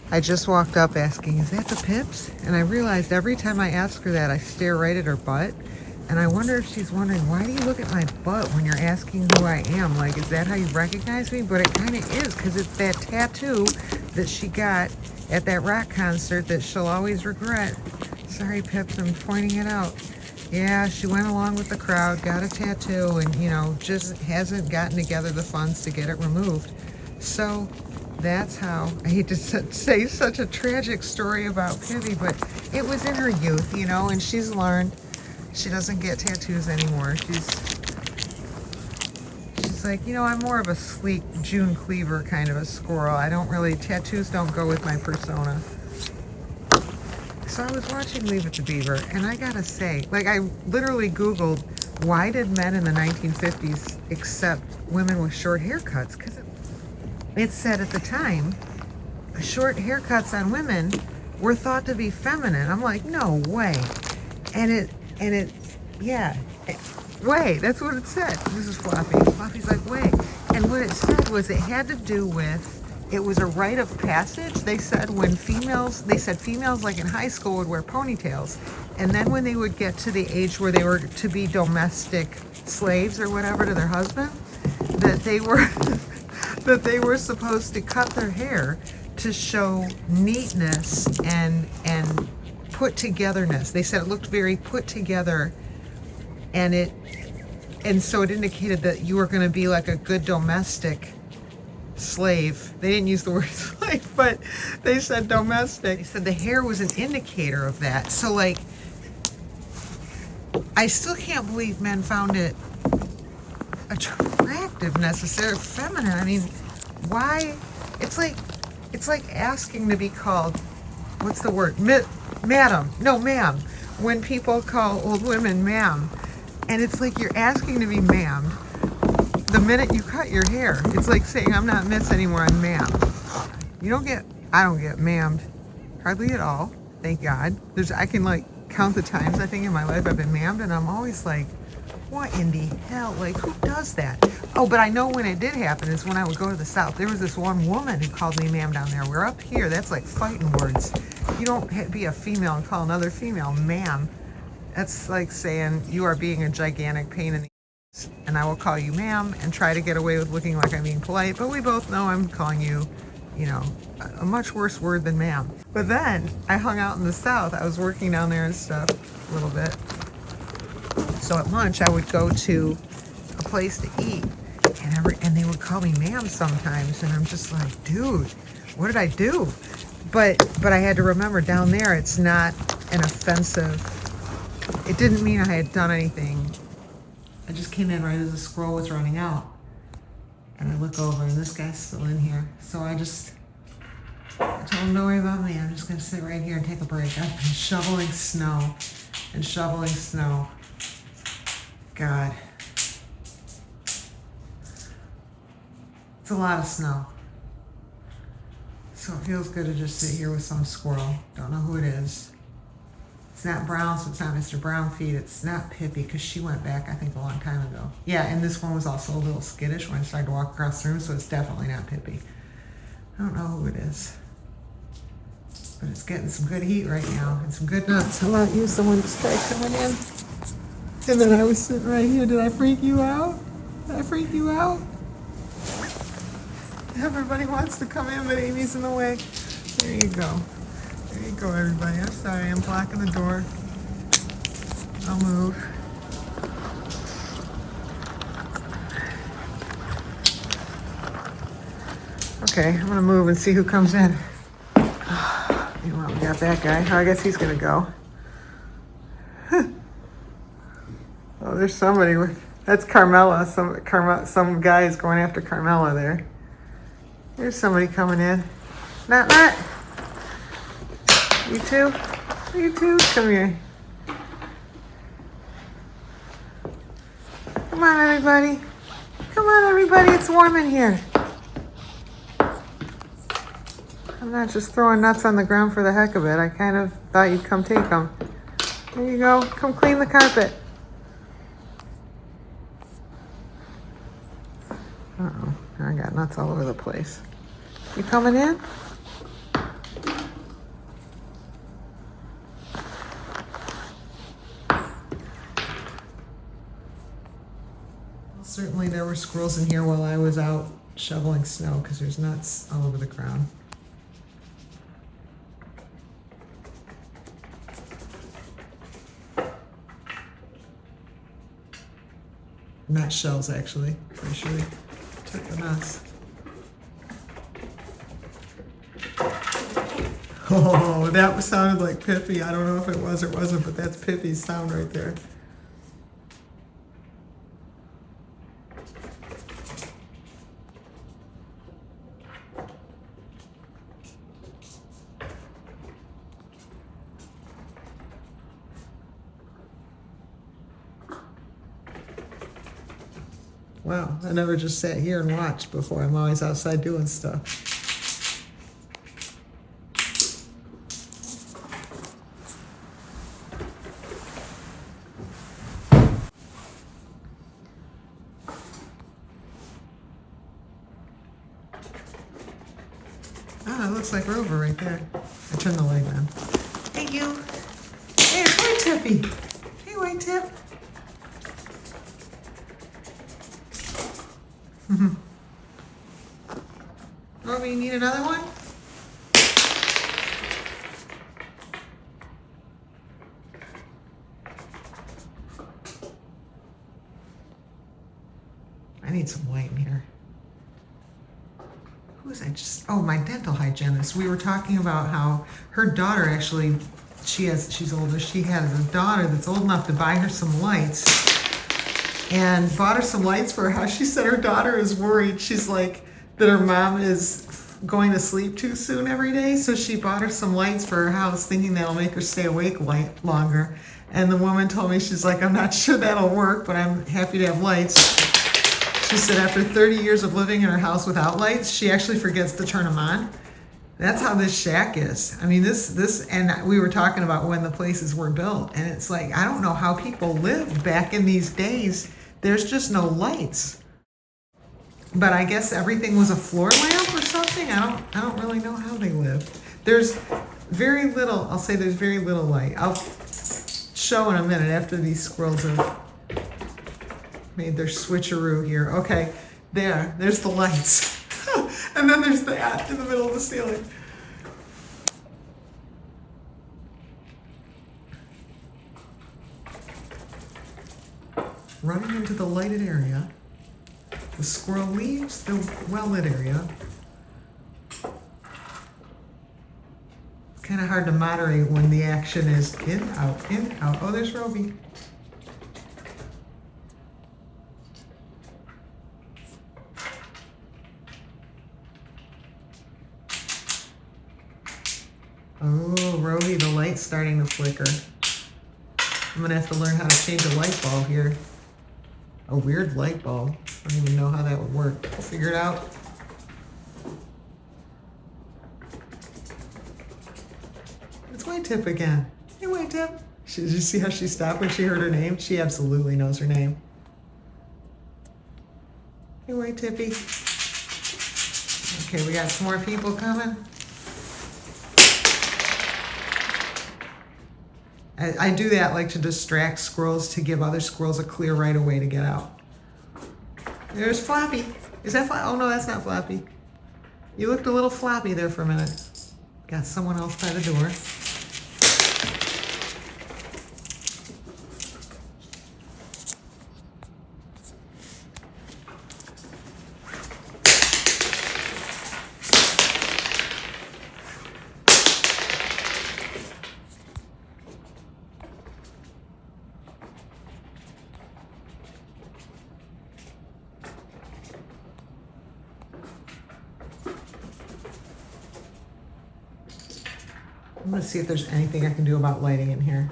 I just walked up asking, is that the Pips? And I realized every time I ask her that, I stare right at her butt. And I wonder if she's wondering, why do you look at my butt when you're asking who I am? Like, is that how you recognize me? But it kind of is, because it's that tattoo that she got at that rock concert that she'll always regret. Sorry, Pips, I'm pointing it out. Yeah, she went along with the crowd, got a tattoo, and, you know, just hasn't gotten together the funds to get it removed. So that's how, I hate to say such a tragic story about Pibby, but it was in her youth, you know, and she's learned. She doesn't get tattoos anymore. She's like, you know, I'm more of a sleek June Cleaver kind of a squirrel. I don't really, tattoos don't go with my persona. So I was watching Leave It to Beaver, and I gotta say, like, I literally Googled, why did men in the 1950s accept women with short haircuts? Because it said at the time, short haircuts on women were thought to be feminine. I'm like, no way. Yeah, wait, that's what it said. This is Fluffy. Fluffy's like, wait. And what it said was it had to do with, it was a rite of passage. They said females like in high school would wear ponytails. And then when they would get to the age where they were to be domestic slaves or whatever to their husband, that they were, that they were supposed to cut their hair to show neatness and put togetherness. They said it looked very put together, and so it indicated that you were going to be like a good domestic slave. They didn't use the word slave, but they said domestic. They said the hair was an indicator of that. So like, I still can't believe men found it attractive, necessarily feminine. I mean, why? It's like asking to be called, what's the word? Madam. No, ma'am. When people call old women ma'am, and it's like you're asking to be ma'am the minute you cut your hair. It's like saying, I'm not miss anymore, I'm ma'am. I don't get ma'amed hardly at all, thank God. I can like count the times I think in my life I've been ma'amed, and I'm always like, what in the hell? Like, who does that? Oh, but I know when it did happen is when I would go to the South. There was this one woman who called me ma'am down there. We're up here, that's like fighting words. You don't be a female and call another female ma'am. That's like saying you are being a gigantic pain in the ass, and I will call you ma'am and try to get away with looking like I'm being polite, but we both know I'm calling you, you know, a much worse word than ma'am. But then I hung out in the South. I was working down there and stuff a little bit. So at lunch I would go to a place to eat, and they would call me ma'am sometimes, and I'm just like, dude, what did I do? But I had to remember down there it's not an offensive. It didn't mean I had done anything. I just came in right as the squirrel was running out. And I look over and this guy's still in here. So I told him, don't worry about me. I'm just going to sit right here and take a break. I've been shoveling snow and shoveling snow. God. It's a lot of snow. So it feels good to just sit here with some squirrel. Don't know who it is. It's not Brown, so it's not Mr. Brown Feet. It's not Pippi, because she went back, I think, a long time ago. Yeah, and this one was also a little skittish when I started to walk across the room, so it's definitely not Pippi. I don't know who it is. But it's getting some good heat right now and some good nuts. How about you? Someone just tried coming in. And then I was sitting right here. Did I freak you out? Did I freak you out? Everybody wants to come in, but Amy's in the way. There you go. There you go, everybody. I'm sorry, I'm blocking the door. I'll move. Okay, I'm gonna move and see who comes in. Meanwhile, we got that guy. Oh, I guess he's gonna go. Oh, there's somebody with, that's Carmela. Some guy is going after Carmela there. There's somebody coming in. Not. You too? You too? Come here. Come on, everybody. Come on, everybody. It's warm in here. I'm not just throwing nuts on the ground for the heck of it. I kind of thought you'd come take them. There you go. Come clean the carpet. Uh-oh. I got nuts all over the place. You coming in? Certainly there were squirrels in here while I was out shoveling snow because there's nuts all over the ground. Nut shells, actually. Pretty sure they took the nuts. Oh, that sounded like Pippi. I don't know if it was or wasn't, but that's Pippi's sound right there. Wow, I never just sat here and watched before. I'm always outside doing stuff. Ah, it looks like Rover right there. I turned the light on. Hey, you. Hey, it's White Tippy. Hey, White Tip. Rover, you need another one? I need some light in here. Who was I just? Oh, my dental hygienist. We were talking about how her daughter actually, she's older. She has a daughter that's old enough to buy her some lights, and bought her some lights for her house. She said her daughter is worried. She's like that her mom is going to sleep too soon every day, so she bought her some lights for her house, thinking that'll make her stay awake longer. And the woman told me, she's like, I'm not sure that'll work, but I'm happy to have lights. She said after 30 years of living in her house without lights, she actually forgets to turn them on. That's how this shack is. I mean, this, and we were talking about when the places were built, and it's like, I don't know how people lived back in these days. There's just no lights. But I guess everything was a floor lamp or something. I don't really know how they lived. There's very little, I'll say there's very little light. I'll show in a minute after these squirrels have made their switcheroo here. Okay, there's the lights. And then there's that in the middle of the ceiling. Running into the lighted area. The squirrel leaves the well-lit area. It's kind of hard to moderate when the action is in, out, in, out. Oh, there's Roby. Oh, Roby, the light's starting to flicker. I'm gonna have to learn how to change a light bulb here. A weird light bulb. I don't even know how that would work. We'll figure it out. It's White Tip again. Hey, White Tip. Did you see how she stopped when she heard her name? She absolutely knows her name. Hey, White Tippy. Okay, we got some more people coming. I do that like to distract squirrels, to give other squirrels a clear right of way to get out. There's Floppy. Is that Floppy? Oh no, that's not Floppy. You looked a little floppy there for a minute. Got someone else by the door. I'm gonna see if there's anything I can do about lighting in here.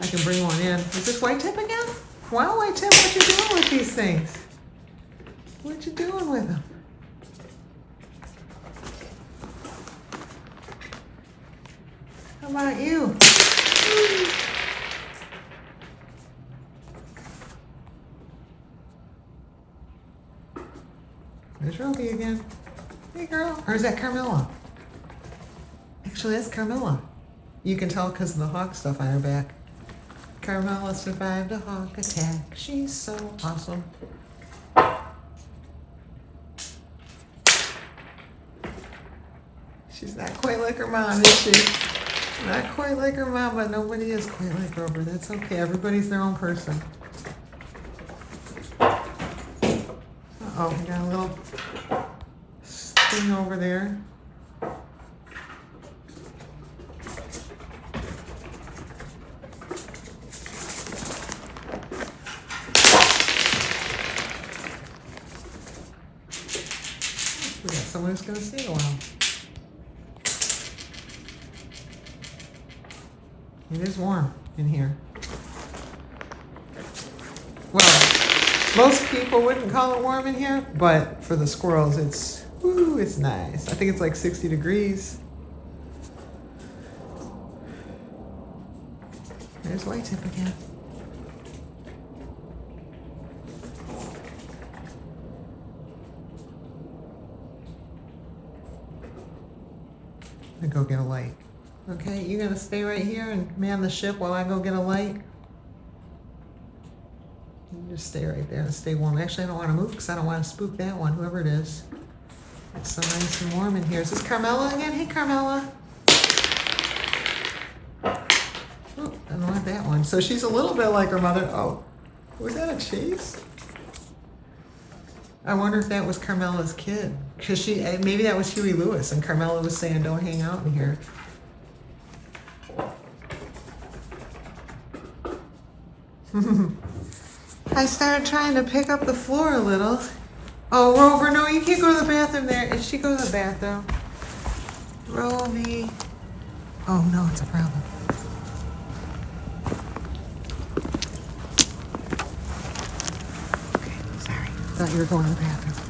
I can bring one in. Is this White Tip again? Wow, White Tip, what you doing with these things? What you doing with them? How about you? There's Roby again. Hey girl. Or is that Carmilla? Actually, that's Carmilla. You can tell because of the hawk stuff on her back. Carmela survived a hawk attack. She's so awesome. She's not quite like her mom, is she? Not quite like her mom, but nobody is quite like Rover. That's okay. Everybody's their own person. Uh-oh, we got a little thing over there. We got someone who's going to stay a while. It is warm in here. Well, most people wouldn't call it warm in here, but for the squirrels, it's nice. I think it's like 60 degrees. There's White Tip again. I'm gonna go get a light. Okay, you gonna stay right here and man the ship while I go get a light? You just stay right there and stay warm. Actually, I don't want to move because I don't want to spook that one, whoever it is. It's so nice and warm in here. Is this Carmela again? Hey, Carmela. Oh, I don't want that one. So she's a little bit like her mother. Oh, was that a chase? I wonder if that was Carmela's kid. Because maybe that was Huey Lewis and Carmela was saying, don't hang out in here. I started trying to pick up the floor a little. Oh, Rover, no, you can't go to the bathroom there. If she goes to the bathroom. Romy. Oh, no, it's a problem. Okay, sorry. Thought you were going to the bathroom.